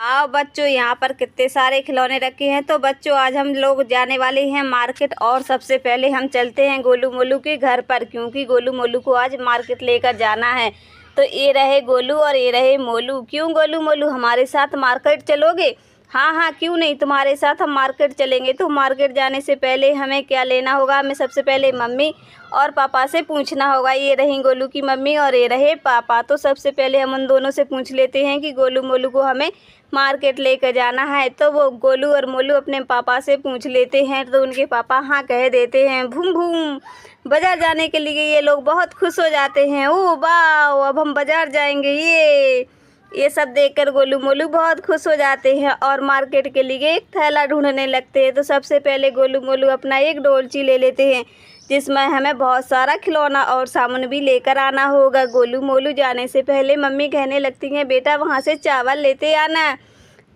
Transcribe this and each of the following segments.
आओ बच्चों, यहाँ पर कितने सारे खिलौने रखे हैं। तो बच्चों आज हम लोग जाने वाले हैं मार्केट और सबसे पहले हम चलते हैं गोलू मोलू के घर पर, क्योंकि गोलू मोलू को आज मार्केट लेकर जाना है। तो ये रहे गोलू और ये रहे मोलू। क्यों गोलू मोलू हमारे साथ मार्केट चलोगे? हाँ हाँ क्यों नहीं, तुम्हारे साथ हम मार्केट चलेंगे। तो मार्केट जाने से पहले हमें क्या लेना होगा? हमें सबसे पहले मम्मी और पापा से पूछना होगा। ये रही गोलू की मम्मी और ये रहे पापा। तो सबसे पहले हम उन दोनों से पूछ लेते हैं कि गोलू मोलू को हमें मार्केट लेकर जाना है। तो वो गोलू और मोलू अपने पापा से पूछ लेते हैं। तो उनके पापा हाँ कह देते हैं। भूम भूम बाज़ार जाने के लिए ये लोग बहुत खुश हो जाते हैं। ओ वाह, अब हम बाज़ार जाएंगे। ये सब देखकर गोलू मोलू बहुत खुश हो जाते हैं और मार्केट के लिए एक थैला ढूंढने लगते हैं। तो सबसे पहले गोलू मोलू अपना एक डोलची ले लेते हैं, जिसमें हमें बहुत सारा खिलौना और सामान भी लेकर आना होगा। गोलू मोलू जाने से पहले मम्मी कहने लगती हैं, बेटा वहाँ से चावल लेते आना।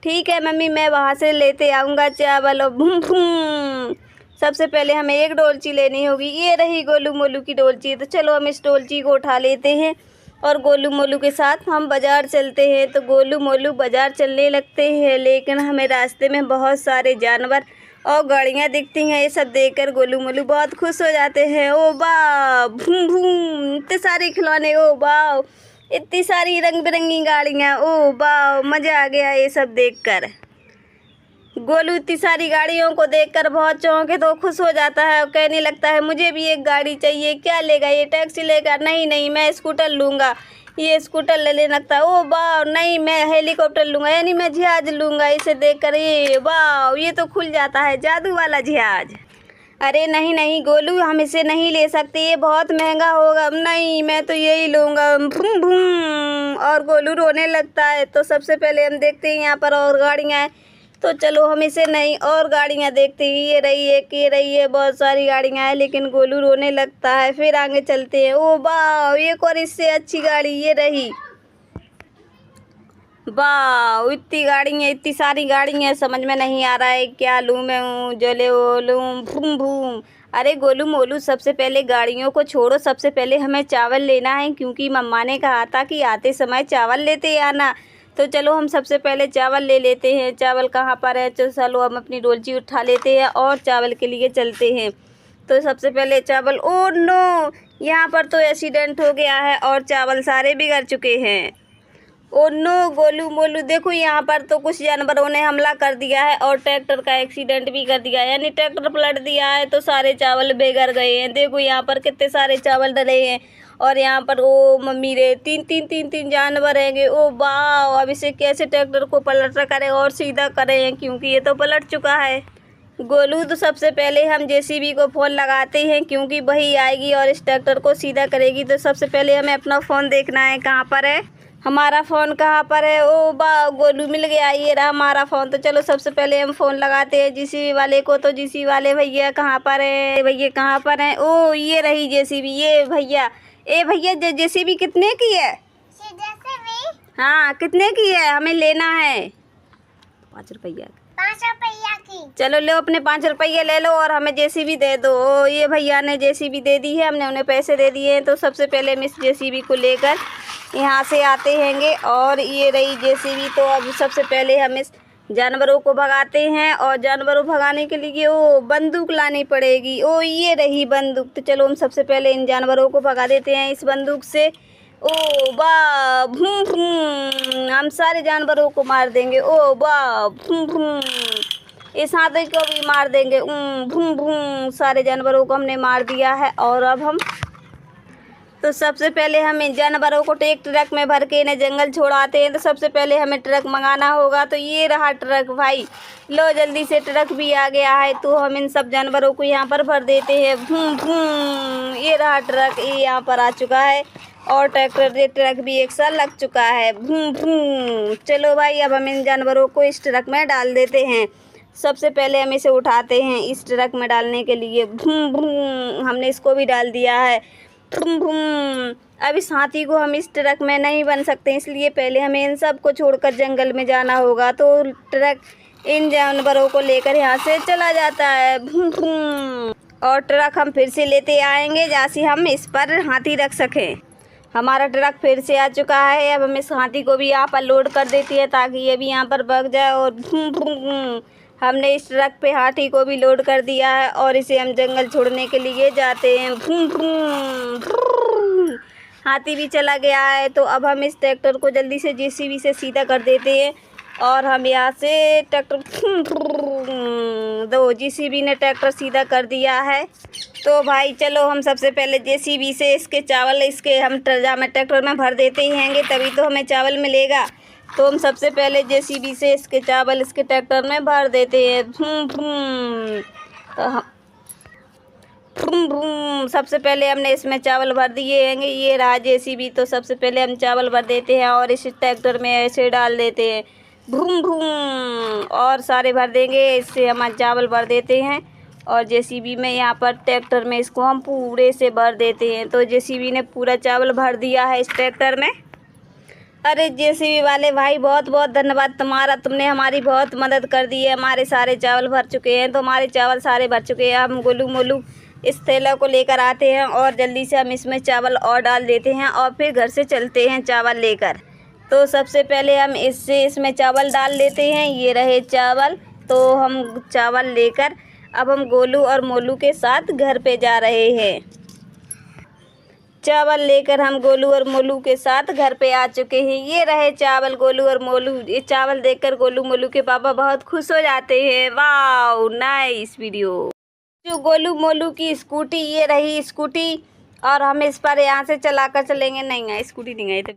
ठीक है मम्मी, मैं वहाँ से लेते आऊँगा चावल। और भूम भूम सबसे पहले हमें एक डोलची लेनी होगी। ये रही गोलू मोलू की डोलची। तो चलो हम इस डोलची को उठा लेते हैं और गोलू मोलू के साथ हम बाज़ार चलते हैं। तो गोलू मोलू बाज़ार चलने लगते हैं, लेकिन हमें रास्ते में बहुत सारे जानवर और गाड़ियाँ दिखती हैं। ये सब देखकर गोलू मोलू बहुत खुश हो जाते हैं। ओ वाह, भूम भूम इतने सारे खिलौने, ओ वाह इतनी सारी रंग बिरंगी गाड़ियाँ, ओ वाह मज़ा आ गया ये सब देखकर। गोलू इतनी सारी गाड़ियों को देखकर बहुत चौंके तो खुश हो जाता है और कहने लगता है, मुझे भी एक गाड़ी चाहिए। क्या लेगा? ये टैक्सी लेगा? नहीं नहीं मैं स्कूटर लूँगा। ये स्कूटर लेने लगता है। ओ वाह नहीं, मैं हेलीकॉप्टर लूँगा, यानी मैं जहाज लूँगा। इसे देखकर ये वाह, ये तो खुल जाता है जादू वाला जहाज। अरे नहीं नहीं गोलू, हम इसे नहीं ले सकते, ये बहुत महंगा होगा। नहीं मैं तो यही लूँगा। भूम भूम और गोलू रोने लगता है। तो सबसे पहले हम देखते हैं यहाँ पर और गाड़ियाँ हैं। तो चलो हम इसे नहीं और गाड़ियाँ देखते हैं। ये रही एक, ये रही है, बहुत सारी गाड़ियाँ हैं, लेकिन गोलू रोने लगता है। फिर आगे चलते हैं। ओ वाह, एक और इससे अच्छी गाड़ी ये रही। वाह इतनी गाड़ियाँ, इतनी सारी गाड़ियाँ, समझ में नहीं आ रहा है क्या लूँ मैं। जले वो लूँ। भूम भूम अरे गोलू मोलू सबसे पहले गाड़ियों को छोड़ो, सबसे पहले हमें चावल लेना है, क्योंकि मम्मा ने कहा था कि आते समय चावल लेते आना। तो चलो हम सबसे पहले चावल ले लेते हैं। चावल कहाँ पर है? चलो हम अपनी डोलची उठा लेते हैं और चावल के लिए चलते हैं। तो सबसे पहले चावल, ओ नो यहाँ पर तो एक्सीडेंट हो गया है और चावल सारे बिगड़ चुके हैं। ओ नो गोलू मोलू देखो, यहाँ पर तो कुछ जानवरों ने हमला कर दिया है और ट्रैक्टर का एक्सीडेंट भी कर दिया है, यानी ट्रैक्टर पलट दिया है। तो सारे चावल बिगड़ गए हैं। देखो यहाँ पर कितने सारे चावल डले हैं और यहाँ पर ओ मम्मी रे तीन जानवर रहेंगे। ओ वाह, अब इसे कैसे ट्रैक्टर को पलट करें और सीधा करें, क्योंकि ये तो पलट चुका है। गोलू तो सबसे पहले हम जेसीबी को फ़ोन लगाते हैं, क्योंकि वही आएगी और इस ट्रैक्टर को सीधा करेगी। तो सबसे पहले हमें अपना फ़ोन देखना है, कहाँ पर है हमारा फ़ोन, कहाँ पर है। ओ वाह गोलू मिल गया, ये रहा हमारा फ़ोन। तो चलो सबसे पहले हम फ़ोन लगाते हैं जेसीबी वाले को। तो जेसीबी वाले भैया कहाँ पर है? भैया कहाँ पर हैं? ओ ये रही जेसीबी, ये भैया। ए भैया जेसीबी कितने की है? हाँ कितने की है? हमें लेना है 5 रुपया। 5 रुपया की। चलो लो अपने 5 रुपये ले लो और हमें जेसीबी दे दो। ओ ये भैया ने जेसीबी दे दी है, हमने उन्हें पैसे दे दिए हैं। तो सबसे पहले हम इस जेसीबी को लेकर यहाँ से आते हैंगे और ये रही जेसीबी। तो अब सबसे पहले हम इस जानवरों को भगाते हैं और जानवरों भगाने के लिए ओ बंदूक लानी पड़ेगी। ओ ये रही बंदूक। तो चलो हम सबसे पहले इन जानवरों को भगा देते हैं इस बंदूक से। ओ वाह भूम भूम हम सारे जानवरों को मार देंगे। ओ वाह भूम भूम इस हाथी को भी मार देंगे। भूम भूम सारे जानवरों को हमने मार दिया है। और अब हम तो सबसे पहले हमें जानवरों को एक ट्रक में भर के इन्हें जंगल छोड़ाते हैं। तो सबसे पहले हमें ट्रक मंगाना होगा। तो ये रहा ट्रक भाई, लो जल्दी से ट्रक भी आ गया है। तो हम इन सब जानवरों को यहाँ पर भर देते हैं। भूम भूम ये रहा ट्रक, ये यहाँ पर आ चुका है और ट्रक भी एक साथ लग चुका है। भूम भूम चलो भाई, अब हम इन जानवरों को इस ट्रक में डाल देते हैं। सबसे पहले हम इसे उठाते हैं इस ट्रक में डालने के लिए। भूम भूम हमने इसको भी डाल दिया है। भूम भूम अब इस हाथी को हम इस ट्रक में नहीं बन सकते, इसलिए पहले हमें इन सब को छोड़कर जंगल में जाना होगा। तो ट्रक इन जानवरों को लेकर यहाँ से चला जाता है। भूम भूम और ट्रक हम फिर से लेते आएंगे, जैसे हम इस पर हाथी रख सकें। हमारा ट्रक फिर से आ चुका है। अब हम इस हाथी को भी यहाँ पर लोड कर देती है ताकि ये भी यहाँ पर भाग जाए। और हमने इस ट्रक पे हाथी को भी लोड कर दिया है और इसे हम जंगल छोड़ने के लिए जाते हैं। हाथी भी चला गया है। तो अब हम इस ट्रैक्टर को जल्दी से जेसीबी से सीधा कर देते हैं और हम यहाँ से ट्रैक्टर दो जेसीबी ने ट्रैक्टर सीधा कर दिया है। तो भाई चलो हम सबसे पहले जेसीबी से इसके चावल इसके हम ट्रजा में ट्रैक्टर में भर देते हैंगे, तभी तो हमें चावल मिलेगा। तो हम सबसे पहले जेसीबी से इसके चावल इसके ट्रैक्टर में भर देते हैं। तो हम सबसे पहले हमने इसमें चावल भर दिए हैंगे। ये रहा जेसीबी। तो सबसे पहले हम चावल भर देते हैं और इस ट्रैक्टर में ऐसे डाल देते हैं। भ्रूम भ्रूम और सारे भर देंगे। इससे हम चावल भर देते हैं और जेसीबी में यहाँ पर ट्रैक्टर में इसको हम पूरे से भर देते हैं। तो जेसीबी ने पूरा चावल भर दिया है इस ट्रैक्टर में। अरे जेसीबी वाले भाई बहुत बहुत धन्यवाद तुम्हारा, तुमने हमारी बहुत मदद कर दी है। हमारे सारे चावल भर चुके हैं। तो हमारे चावल सारे भर चुके हैं। हम गोलू मोलू इस थैला को लेकर आते हैं और जल्दी से हम इसमें चावल और डाल देते हैं और फिर घर से चलते हैं चावल लेकर। तो सबसे पहले हम इसमें चावल डाल देते हैं। ये रहे चावल। तो हम चावल लेकर अब हम गोलू और मोलू के साथ घर पे जा रहे हैं। चावल लेकर हम गोलू और मोलू के साथ घर पे आ चुके हैं। ये रहे चावल गोलू और मोलू। ये चावल देखकर गोलू मोलू के पापा बहुत खुश हो जाते हैं। वाह नाइस वीडियो। जो गोलू मोलू की स्कूटी, ये रही स्कूटी और हम इस पर यहाँ से चलाकर चलेंगे। नहीं है स्कूटी नहीं है।